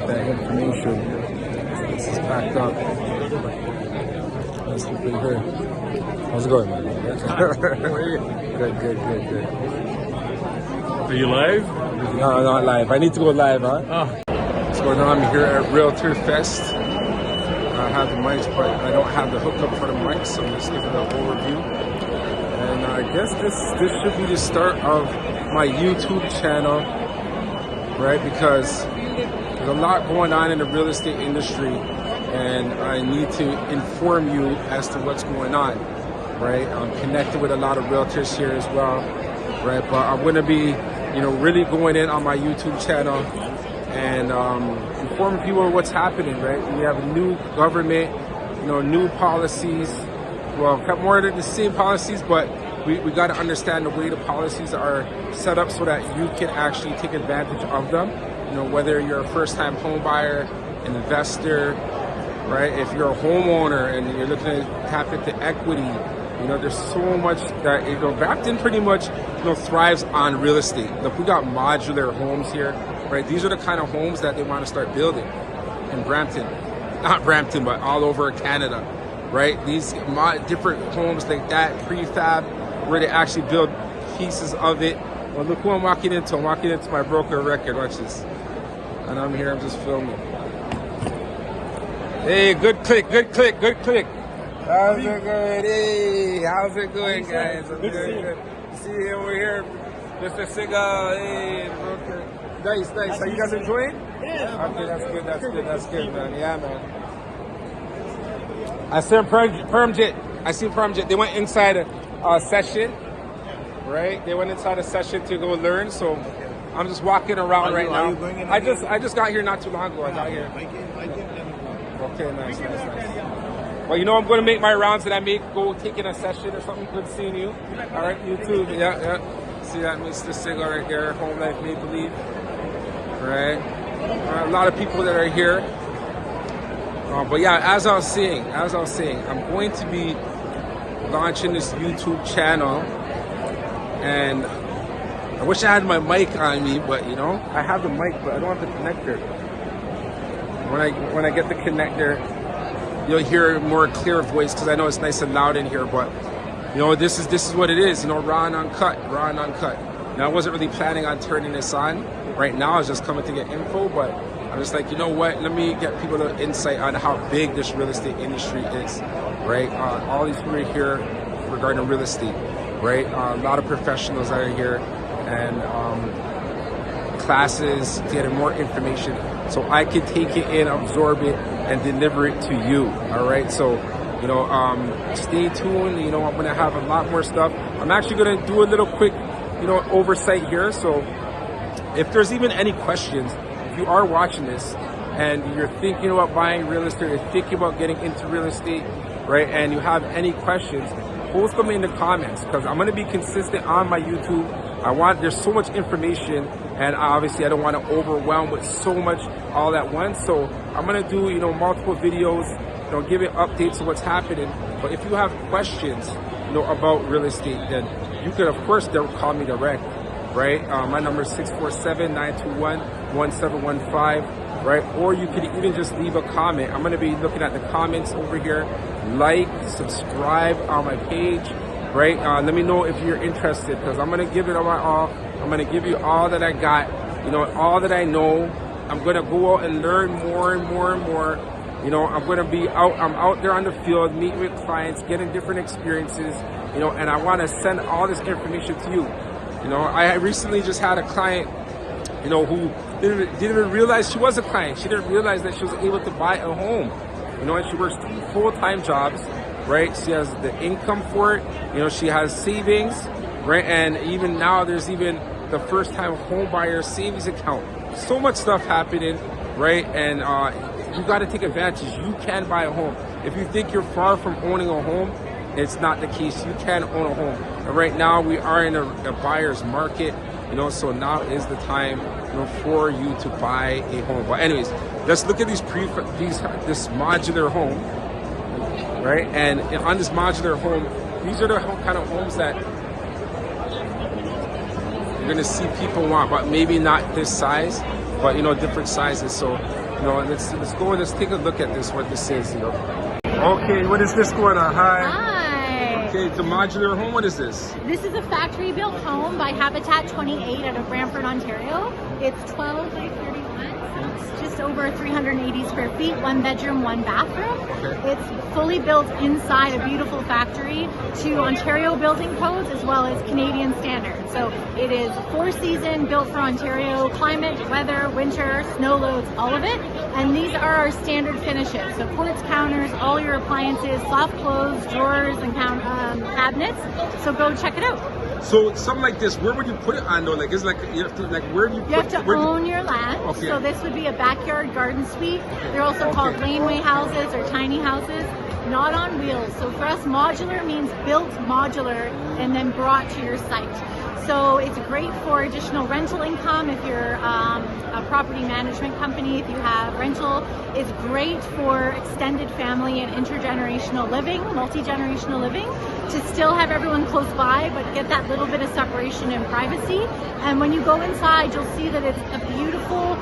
get that information. This is packed up. Let's keep it here. How's it going, man? Good. Are you live? No, not live. I need to go live, huh? Oh. What's going on? I'm here at Realtor Fest. I have the mics, but I don't have the hookup for the mics, so I'm just giving an overview. And I guess this should be the start of my YouTube channel, right? Because there's a lot going on in the real estate industry, and I need to inform you as to what's going on, right? I'm connected with a lot of realtors here as well, right? But I'm going to be, really going in on my YouTube channel and informing people what's happening, right? We have a new government, new policies. Well, more than the same policies, but we got to understand the way the policies are set up so that you can actually take advantage of them. Whether you're a first-time home buyer, an investor, right? If you're a homeowner and you're looking to tap into equity, there's so much that, Brampton pretty much, thrives on real estate. Look, we got modular homes here, right? These are the kind of homes that they want to start building in Brampton. Not Brampton, but all over Canada, right? These different homes like that, PreFab, where they actually build pieces of it. Well, look who I'm walking into. I'm walking into my broker record. Watch this. And I'm here, I'm just filming. Hey, good click. How's it going? Hey, how's it going, guys? I'm good. See you over here, Mr. Sigal. Hey, broker. Nice. Are you guys enjoying? Yeah. Okay, that's good, man. Yeah, man. I see Permjet. They went inside a session, right? They went inside a session to go learn, so I'm just walking around right now. I just got here not too long ago. I got here. Okay, nice. Well, I'm going to make my rounds that I make, go taking a session or something. Good seeing you. All right, you too. Yeah. See that Mr. Sigal right there, Home Life Maple Leaf. Right? A lot of people that are here. But yeah, as I was saying, I'm going to be launching this YouTube channel, and I wish I had my mic on me, but I have the mic, but I don't have the connector. When I get the connector, you'll hear a more clear voice, because I know it's nice and loud in here, but this is what it is, raw and uncut. Now I wasn't really planning on turning this on right now. I was just coming to get info, but I'm just like, what? Let me get people an insight on how big this real estate industry is, right? All these people are here regarding real estate, right? A lot of professionals that are here, and classes, getting more information, so I can take it in, absorb it, and deliver it to you. All right. So, stay tuned. I'm going to have a lot more stuff. I'm actually going to do a little quick, oversight here. So, if there's even any questions, if you are watching this and you're thinking about buying real estate, you're thinking about getting into real estate, right, and you have any questions, post them in the comments, because I'm going to be consistent on my YouTube. There's so much information, and obviously I don't want to overwhelm with so much all at once. So I'm going to do, multiple videos, give it updates of what's happening. But if you have questions, about real estate, then you can, of course, call me direct. Right? My number is 647-921-1715, right? Or you could even just leave a comment. I'm going to be looking at the comments over here. Like, subscribe on my page, right? Let me know if you're interested, because I'm going to give it my all. I'm going to give you all that I got, all that I know. I'm going to go out and learn more and more. I'm going to be I'm out there on the field, meeting with clients, getting different experiences, and I want to send all this information to you. I recently just had a client, who didn't even realize she was a client. She didn't realize that she was able to buy a home, and she works 2 full-time jobs, right? She has the income for it, she has savings, right? And even now there's even the first-time home buyer savings account. So much stuff happening, right? And you got to take advantage. You can buy a home. If you think you're far from owning a home, it's not the case. You can own a home. And right now we are in a buyer's market, so now is the time, for you to buy a home. But anyways, let's look at this modular home, right? And on this modular home, these are the kind of homes that you're gonna see people want, but maybe not this size, but different sizes. So let's go and let's take a look at this, what this is, Okay, what is this going on? Hi. Hi. Okay, the modular home, what is this? This is a factory-built home by Habitat 28 out of Brampton, Ontario. It's 12 by 31. It's just over 380 square feet, 1 bedroom, 1 bathroom. Okay. It's fully built inside a beautiful factory to Ontario building codes as well as Canadian standards. So it is 4-season, built for Ontario climate, weather, winter, snow loads, all of it. And these are our standard finishes. So quartz counters, all your appliances, soft clothes, drawers, and cabinets. So go check it out. So something like this, where would you put it on though? Like, it's like, you have to, like, where do you put it? You have to own your land. Okay. So this would be a backyard garden suite. They're also called laneway houses or tiny houses, not on wheels. So for us, modular means built modular and then brought to your site. So it's great for additional rental income if you're a property management company, if you have rental. It's great for extended family and intergenerational living, multi-generational living, to still have everyone close by, but get that little bit of separation and privacy. And when you go inside, you'll see that it's a beautiful,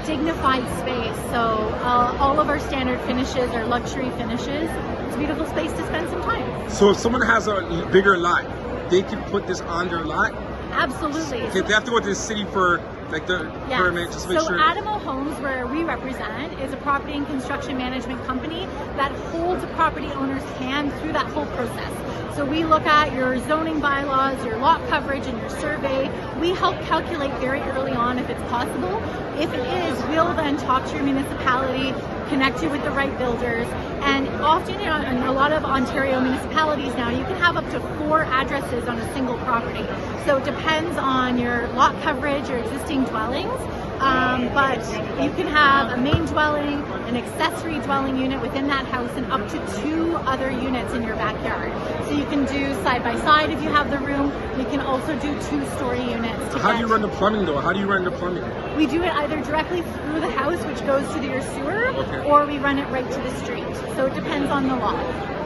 dignified space. So all of our standard finishes are luxury finishes. It's a beautiful space to spend some time. So if someone has a bigger lot, they can put this on their lot? Absolutely. Okay, they have to go to the city for like the permit, just make so sure. Addo Homes, where we represent, is a property and construction management company that holds a property owner's hand through that whole process. So we look at your zoning bylaws, your lot coverage, and your survey. We help calculate very early on if it's possible. If it is, we'll then talk to your municipality, connect you with the right builders, and often in a lot of Ontario municipalities now, you can have up to 4 addresses on a single property. So it depends on your lot coverage, your existing dwellings, but you can have a main dwelling, an accessory dwelling unit within that house, and up to 2 other units in your backyard. So you can do side by side if you have the room. You can also do 2-story units. How do you run the plumbing though? How do you run the plumbing? We do it either directly through the house, which goes to your sewer, or we run it right to the street. So it depends on the lot.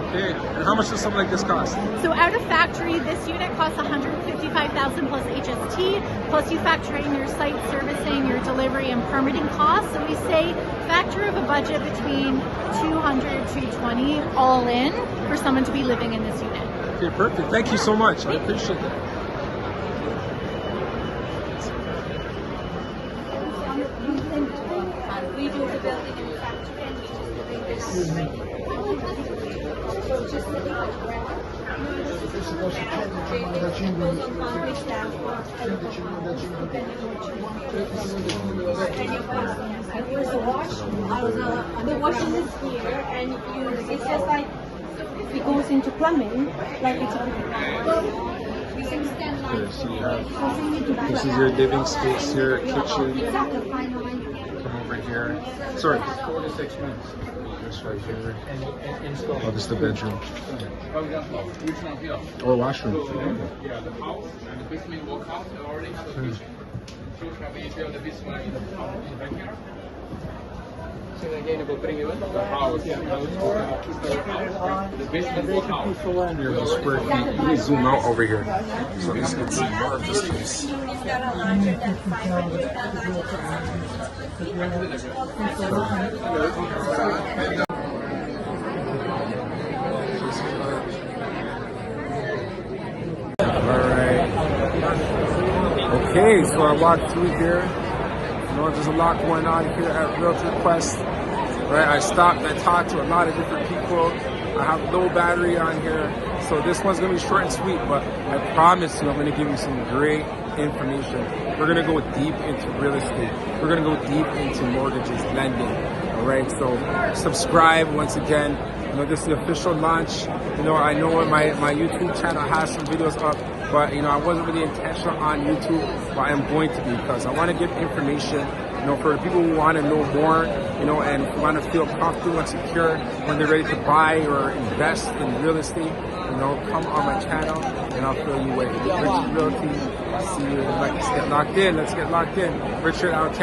Okay, and how much does something like this cost? So out of factory, this unit costs $155,000 plus HST, plus you factor in your site servicing, your delivery and permitting costs. So we say factor of a budget between $200 to $220 all in for someone to be living in this unit. Okay, perfect. Thank you so much. I appreciate that. We do the building and factory, and we just bring this. The washing is here, and it's just like it goes into plumbing, like it's This is your living space here, kitchen. Come over here. Sorry. 4 to 6 months. This right here. Oh, this is the bedroom. Or washroom. Yeah, the house and the basement walkout already have a basement. So can we build the basement in the backyard? Again, about bring in the house. The basement walkout. Here's the square feet. Let me zoom out over here so you can see more of this place. Alright. Okay, so I walked through here. There's a lot going on here at Realtor Quest. Right, I stopped and talked to a lot of different people. I have low battery on here, so this one's gonna be short and sweet, but I promise you I'm gonna give you some great information. We're gonna go deep into real estate. We're gonna go deep into mortgages, lending. All right, so subscribe once again. This is the official launch. I know my YouTube channel has some videos up, but I wasn't really intentional on YouTube, but I'm going to be, because I want to give information, for the people who want to know more, and want to feel comfortable and secure when they're ready to buy or invest in real estate. Come on my channel and I'll fill you with Richard Realty. I'll see you. Let's get locked in. Richard out.